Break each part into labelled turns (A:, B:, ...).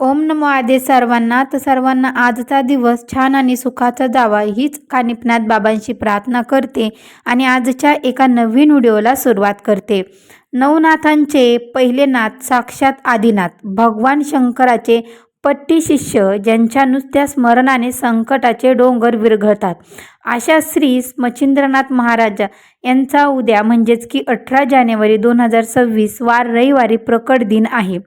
A: ओम नमो आदे सर्वांना. तर सर्वांना आजचा दिवस छान आणि सुखाचा जावा हीच कानिपनाथ बाबांशी प्रार्थना करते आणि आजच्या एका नवीन व्हिडिओला सुरुवात करते. नवनाथांचे पहिले नाथ साक्षात आदिनाथ भगवान शंकराचे पट्टी शिष्य, ज्यांच्या नुसत्या स्मरणाने संकटाचे डोंगर विरघळतात, अशा श्री मच्छिंद्रनाथ महाराज यांचा उद्या म्हणजेच की 18 जानेवारी 2026 वार रविवारी प्रकट दिन आहे.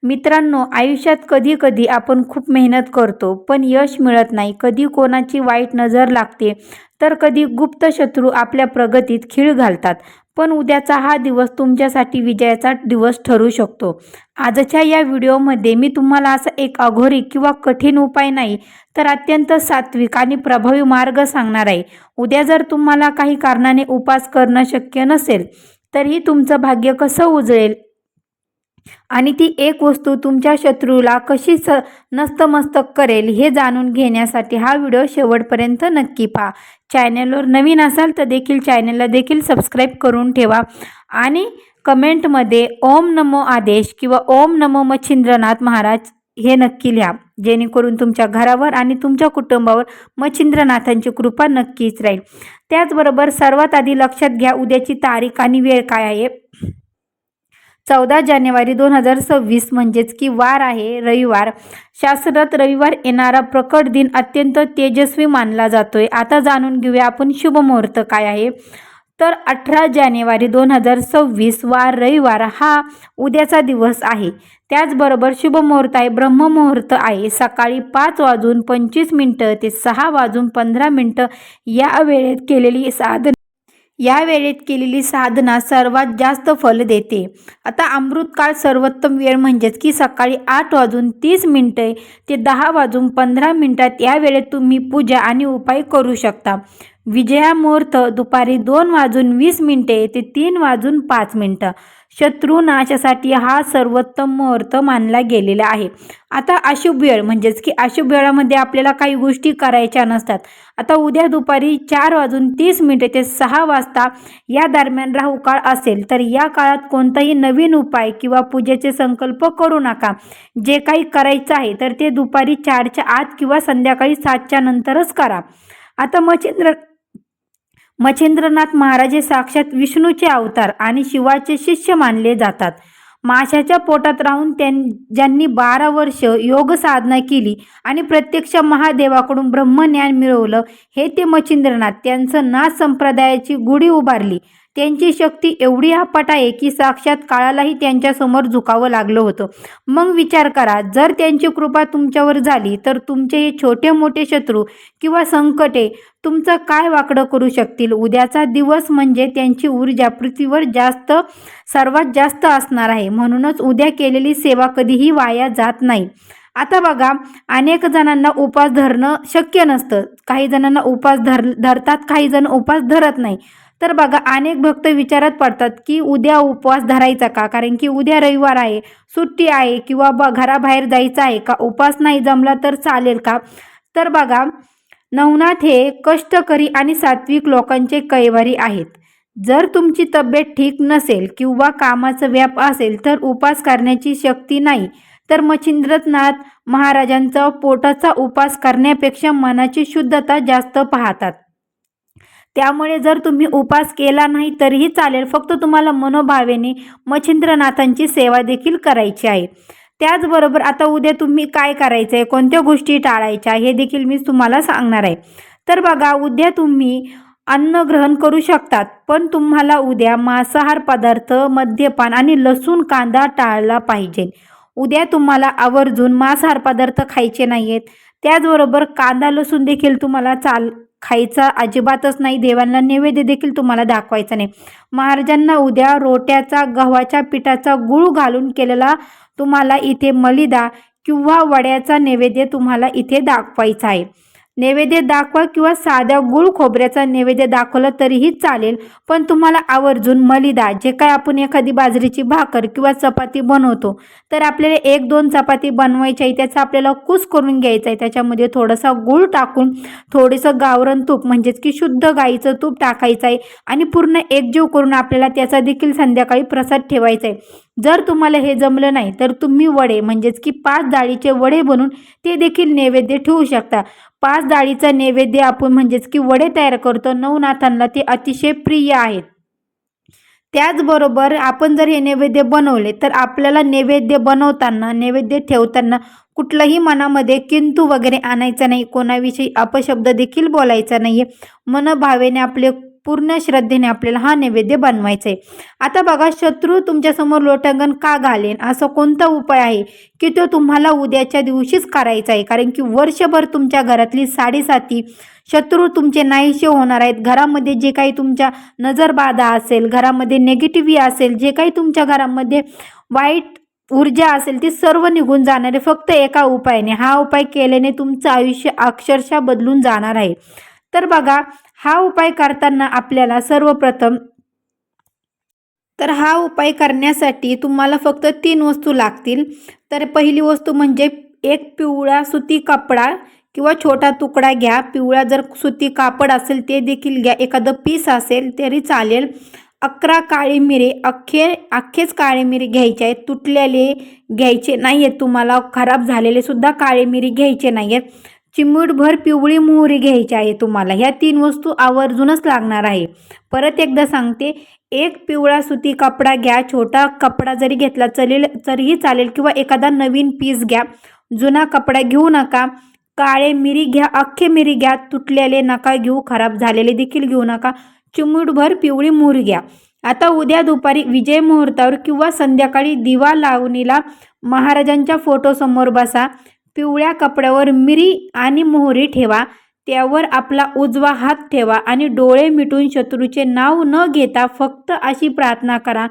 A: मित्रांनो, आयुष्यात कधी कधी आपण खूप मेहनत करतो पण यश मिळत नाही. कधी कोणाची वाईट नजर लागते, तर कधी गुप्त शत्रू आपल्या प्रगतीत खीळ घालतात. पण उद्याचा हा दिवस तुमच्यासाठी विजयाचा दिवस ठरू शकतो. आजच्या या व्हिडिओमध्ये मी तुम्हाला असा एक अघोरी किंवा कठीण उपाय नाही, तर अत्यंत सात्विक आणि प्रभावी मार्ग सांगणार आहे. उद्या जर तुम्हाला काही कारणाने उपास करणं शक्य नसेल, तरीही तुमचं भाग्य कसं उजळेल आणि ती एक वस्तू तुमच्या शत्रूला कशी नस्तमस्तक करेल हे जाणून घेण्यासाठी हा व्हिडिओ शेवटपर्यंत नक्की पहा. चॅनलवर नवीन असाल तर देखील चॅनलला देखील सबस्क्राईब करून ठेवा आणि कमेंटमध्ये ओम नमो आदेश किंवा ओम नमो मच्छिंद्रनाथ महाराज हे नक्की लिहा, जेणेकरून तुमच्या घरावर आणि तुमच्या कुटुंबावर मच्छिंद्रनाथांची कृपा नक्कीच राहील. त्याचबरोबर सर्वात आधी लक्षात घ्या, उद्याची तारीख आणि वेळ काय आहे. 14 जानेवारी 2026 म्हणजेच की वार आहे रविवार. शास्त्रात रविवार येणारा प्रकट दिन अत्यंत तेजस्वी मानला जातोय. आता जाणून घेऊया आपण शुभ मुहूर्त काय आहे. तर 18 जानेवारी 2026 वार रविवार हा उद्याचा दिवस आहे. त्याचबरोबर शुभ मुहूर्त आहे, ब्रह्ममुहूर्त आहे. सकाळी 5:25 ते 6:15 या वेळेत केलेली साधना सर्वात जास्त फल देते. आता अमृतकाळ सर्वोत्तम वेळ म्हणजेच की सकाळी 8:30 ते 10:15 या वेळेत तुम्ही पूजा आणि उपाय करू शकता. विजया मुहूर्त दुपारी 2:20 ते 3:05. शत्रुनाशासाठी हा सर्वोत्तम मुहूर्त मानला गेलेला आहे. आता अशुभ वेळ म्हणजेच की अशुभ वेळामध्ये आपल्याला काही गोष्टी करायच्या नसतात. आता उद्या दुपारी 4:30 ते 6 वाजता या दरम्यान राहू काळ असेल, तर या काळात कोणताही नवीन उपाय किंवा पूजेचे संकल्प करू नका. जे काही करायचं आहे तर ते दुपारी 4च्या आत किंवा संध्याकाळी 7च्या नंतरच करा. आता मच्छिंद्रनाथ महाराज हे साक्षात विष्णूचे अवतार आणि शिवाचे शिष्य मानले जातात. माशाच्या पोटात राहून ज्यांनी 12 वर्ष योग साधना केली आणि प्रत्यक्ष महादेवाकडून ब्रह्मज्ञान मिळवलं, हे ते मच्छिंद्रनाथ. त्यांचं नाथ संप्रदायाची गुढी उभारली. त्यांची शक्ती एवढी अफाट आहे की साक्षात काळालाही त्यांच्यासमोर झुकावं लागलं होतं. मग विचार करा, जर त्यांची कृपा तुमच्यावर झाली तर तुमचे हे छोटे मोठे शत्रू किंवा संकटे तुमचं काय वाकडं करू शकतील. उद्याचा दिवस म्हणजे त्यांची ऊर्जा पृथ्वीवर सर्वात जास्त असणार आहे. म्हणूनच उद्या केलेली सेवा कधीही वाया जात नाही. आता बघा, अनेक जणांना उपवास धरणं शक्य नसतं. काही जणांना उपवास धरतात, काही जण उपवास धरत नाही. तर बघा, अनेक भक्त विचारात पडतात की उद्या उपवास धरायचा का, कारण की उद्या रविवार आहे, सुट्टी आहे, किंवा घराबाहेर जायचं आहे का, उपवास नाही जमला तर चालेल का. तर बघा, नवनाथ हे कष्टकरी आणि सात्विक लोकांचे कैवारी आहेत. जर तुमची तब्येत ठीक नसेल किंवा कामाचा व्याप असेल तर उपवास करण्याची शक्ती नाही, तर मच्छिंद्रनाथ महाराजांचा पोटाचा उपवास करण्यापेक्षा मनाची शुद्धता जास्त पाहतात. त्यामुळे जर तुम्ही उपवास केला नाही तरीही चालेल, फक्त तुम्हाला मनोभावेने मच्छिंद्रनाथांची सेवा देखील करायची आहे. त्याचबरोबर आता उद्या तुम्ही काय करायचं आहे, कोणत्या गोष्टी टाळायच्या हे देखील मी तुम्हाला सांगणार आहे. तर बघा, उद्या तुम्ही अन्न ग्रहण करू शकतात, पण तुम्हाला उद्या मांसाहार पदार्थ, मद्यपान आणि लसूण कांदा टाळला पाहिजे. उद्या तुम्हाला आवर्जून मांसाहार पदार्थ खायचे नाही आहेत. त्याचबरोबर कांदा लसूण देखील तुम्हाला खायचा अजिबातच नाही. देवांना नैवेद्य देखील तुम्हाला दाखवायचा नाही. महाराजांना उद्या रोट्याचा, गव्हाच्या पिठाचा, गूळ घालून केलेला तुम्हाला इथे मलिदा किंवा वड्याचा नैवेद्य तुम्हाला इथे दाखवायचा आहे. नैवेद्य दाखवा किंवा साध्या गूळ खोबऱ्याचा नैवेद्य दाखवलं तरीही चालेल, पण तुम्हाला आवर्जून मलिदा, जे काय आपण एखादी बाजरीची भाकर किंवा चपाती बनवतो, तर आपल्याला 1-2 चपाती बनवायची आहे. त्याचा आपल्याला कूस करून घ्यायचा आहे. त्याच्यामध्ये थोडासा गूळ टाकून थोडंसं गावरान तूप म्हणजेच की शुद्ध गाईचं तूप टाकायचं आहे आणि पूर्ण एकजीव करून आपल्याला त्याचा देखील संध्याकाळी प्रसाद ठेवायचा आहे. जर तुम्हाला हे जमलं नाही तर तुम्ही वडे म्हणजेच की 5 डाळीचे वडे बनवून ते देखील नैवेद्य ठेवू शकता. 5 डाळीचा नैवेद्य आपण म्हणजेच की वडे तयार करतो. नवनाथांना ते अतिशय प्रिय आहेत. त्याचबरोबर आपण जर हे नैवेद्य बनवले तर आपल्याला नैवेद्य बनवताना, नैवेद्य ठेवताना कुठलंही मनामध्ये किंतु वगैरे आणायचं नाही, कोणाविषयी अपशब्द देखील बोलायचा नाही आहे. मनभावेने आपले पूर्ण श्रद्धेने आपल्याला हा नैवेद्य बनवायचा आहे. आता बघा, शत्रू तुमच्यासमोर लोटांगण का घालेन असा कोणता उपाय आहे की तो तुम्हाला उद्याच्या दिवशीच करायचा आहे. कारण की वर्षभर तुमच्या घरातली साडेसाती शत्रू तुमचे नाहीसे होणार आहेत. घरामध्ये जे काही तुमच्या नजरबाधा असेल, घरामध्ये नेगेटिव्ही असेल, जे काही तुमच्या घरामध्ये वाईट ऊर्जा असेल ती सर्व निघून जाणार आहे फक्त एका उपायाने. हा उपाय केल्याने तुमचं आयुष्य अक्षरशः बदलून जाणार आहे. तर बघा, हा उपाय करताना आपल्याला सर्वप्रथम हा उपाय करण्यासाठी तुम्हाला फक्त 3 वस्तू लागतील. तर पहिली वस्तू म्हणजे एक पिवळा सुती कपडा किंवा छोटा तुकडा घ्या. पिवळा जर सुती कापड असेल ते देखील घ्या. एखादं पीस असेल तरी चालेल. 11 काळे मिरे, अख्खेच काळे मिरे घ्यायचे आहेत. तुटलेले घ्यायचे नाही आहेत तुम्हाला, खराब झालेले सुद्धा काळे मिरे घ्यायचे नाही आहेत. चिमूटभर पिवळी मोहरी घ्यायची आहे तुम्हाला. ह्या 3 वस्तू आवर्जूनच लागणार आहे. परत एकदा सांगते, एक पिवळा सुती कपडा घ्या. छोटा कपडा जरी घेतला तरीही चालेल किंवा एखादा नवीन पीस घ्या. जुना कपडा घेऊ नका. काळे मिरी घ्या, अख्खे मिरी घ्या. तुटलेले नका घेऊ, खराब झालेले देखील घेऊ नका. चिमूटभर पिवळी मोहरी घ्या. आता उद्या दुपारी विजय मुहूर्तावर किंवा संध्याकाळी दिवा लावणीला महाराजांच्या फोटोसमोर बसा. पिवळ्या कपड्यावर मिरी आणि मोहरी ठेवा. त्यावर आपला उजवा हात ठेवा आणि डोळे मिटून शत्रूचे नाव न घेता फक्त अशी प्रार्थना करा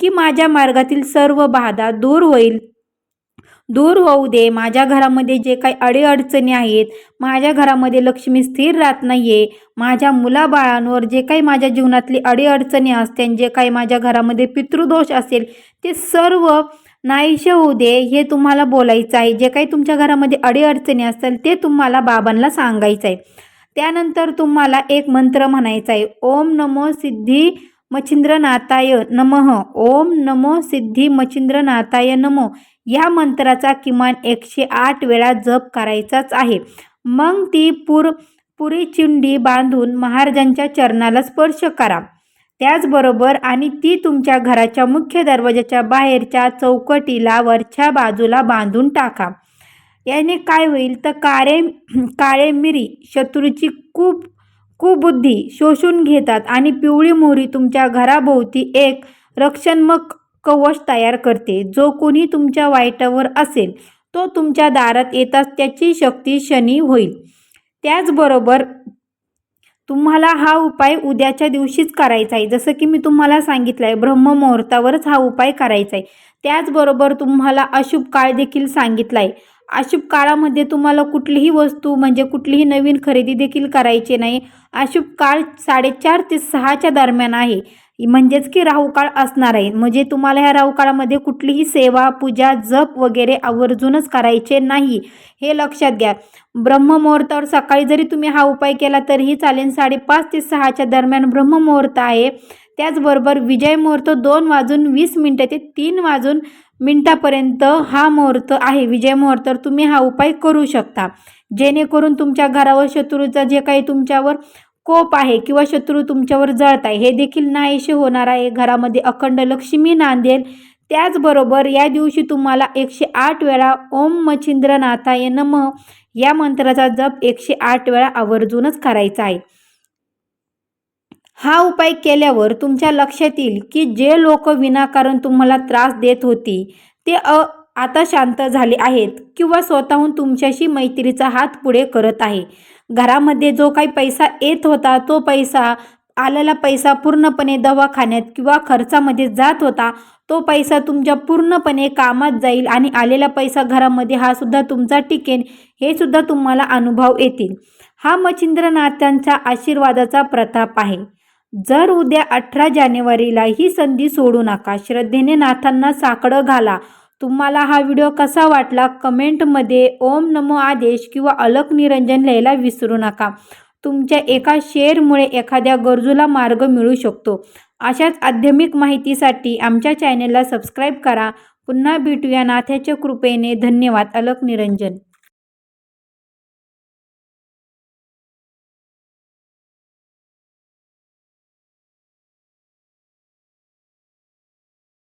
A: की माझ्या मार्गातील सर्व बाधा दूर होऊ दे. माझ्या घरामध्ये जे काही अडीअडचणी आहेत, माझ्या घरामध्ये लक्ष्मी स्थिर राहत नाहीये, माझ्या मुलाबाळांवर जे काही माझ्या जीवनातली अडीअडचणी असते, जे काही माझ्या घरामध्ये पितृदोष असेल ते सर्व नाहीसे होऊ दे, हे तुम्हाला बोलायचं आहे. जे काही तुमच्या घरामध्ये अडीअडचणी असतील ते तुम्हाला बाबांना सांगायचं आहे. त्यानंतर तुम्हाला एक मंत्र म्हणायचा आहे. ओम नमो सिद्धी मच्छिंद्रनाथाय नमः. ओम नमो सिद्धी मच्छिंद्रनाथाय नमः. या मंत्राचा किमान 108 वेळा जप करायचाच आहे. मग ती पुरी चिंडी बांधून महाराजांच्या चरणाला स्पर्श करा. त्याचबरोबर आणि ती तुमच्या घराच्या मुख्य दरवाजाच्या बाहेरच्या चौकटीला वरच्या बाजूला बांधून टाका. याने काय होईल तर काळे मिरी शत्रूची कुबुद्धी शोषून घेतात आणि पिवळी मोहरी तुमच्या घराभोवती एक रक्षणात्मक कवच तयार करते. जो कोणी तुमच्या वाईटावर असेल तो तुमच्या दारात येताच त्याची शक्ती क्षणी होईल. त्याचबरोबर तुम्हाला हा उपाय उद्याच्या दिवशीच करायचा आहे. जसं की मी तुम्हाला सांगितलं आहे, ब्रह्ममुहूर्तावरच हा उपाय करायचा आहे. त्याचबरोबर तुम्हाला अशुभ काळ देखील सांगितला आहे. अशुभ काळामध्ये तुम्हाला कुठलीही वस्तू म्हणजे कुठलीही नवीन खरेदी देखील करायची नाही. अशुभ काळ 4:30 ते 6च्या दरम्यान आहे. म्हणजेच की राहुकाळ असणार आहे. म्हणजे तुम्हाला ह्या राहुकाळामध्ये कुठलीही सेवा, पूजा, जप वगैरे आवर्जूनच करायचे नाही, हे लक्षात घ्या. ब्रह्ममुहूर्तावर सकाळी जरी तुम्ही हा उपाय केला तरीही चालेल. 5:30 ते 6च्या दरम्यान ब्रह्ममुहूर्त आहे. त्याचबरोबर विजय मुहूर्त 2:20 ते 3:00 हा मुहूर्त आहे, विजय मुहूर्त. तुम्ही हा उपाय करू शकता जेणेकरून तुमच्या घरावर शत्रूचा जे काही तुमच्यावर कोप आहे किंवा शत्रू तुमच्यावर जळत आहे हे देखील नाहीसे होणार आहे. घरामध्ये अखंड लक्ष्मी नांदेल. त्याचबरोबर या दिवशी तुम्हाला 108 वेळा ओम मच्छिंद्रनाथाय नमः या मंत्राचा जप 108 वेळा आवर्जूनच करायचा आहे. हा उपाय केल्यावर तुमच्या लक्षात येईल की जे लोक विनाकारण तुम्हाला त्रास देत होती ते आता शांत झाले आहेत किंवा स्वतःहून तुमच्याशी मैत्रीचा हात पुढे करत आहे. घरामध्ये जो काही पैसा येत होता तो आलेला पैसा पूर्णपणे दवाखान्यात किंवा खर्चामध्ये जात होता तो पैसा तुमच्या पूर्णपणे कामात जाईल आणि आलेला पैसा घरामध्ये हा सुद्धा तुमचा टिकेल, हे सुद्धा तुम्हाला अनुभव येतील. हा मच्छिंद्रनाथांच्या आशीर्वादाचा प्रताप आहे. जर उद्या 18 जानेवारीला ही संधी सोडू नका. श्रद्धेने नाथांना साकडं घाला. तुम्हाला हा व्हिडिओ कसा वाटला कमेंटमध्ये ओम नमो आदेश किंवा अलख निरंजन लिहायला विसरू नका. तुमच्या एका शेअरमुळे एखाद्या गरजूला मार्ग मिळू शकतो. अशाच आध्यात्मिक माहितीसाठी आमच्या चॅनेलला सबस्क्राईब करा. पुन्हा भेटूया नाथाच्या कृपेने. धन्यवाद. अलक निरंजन.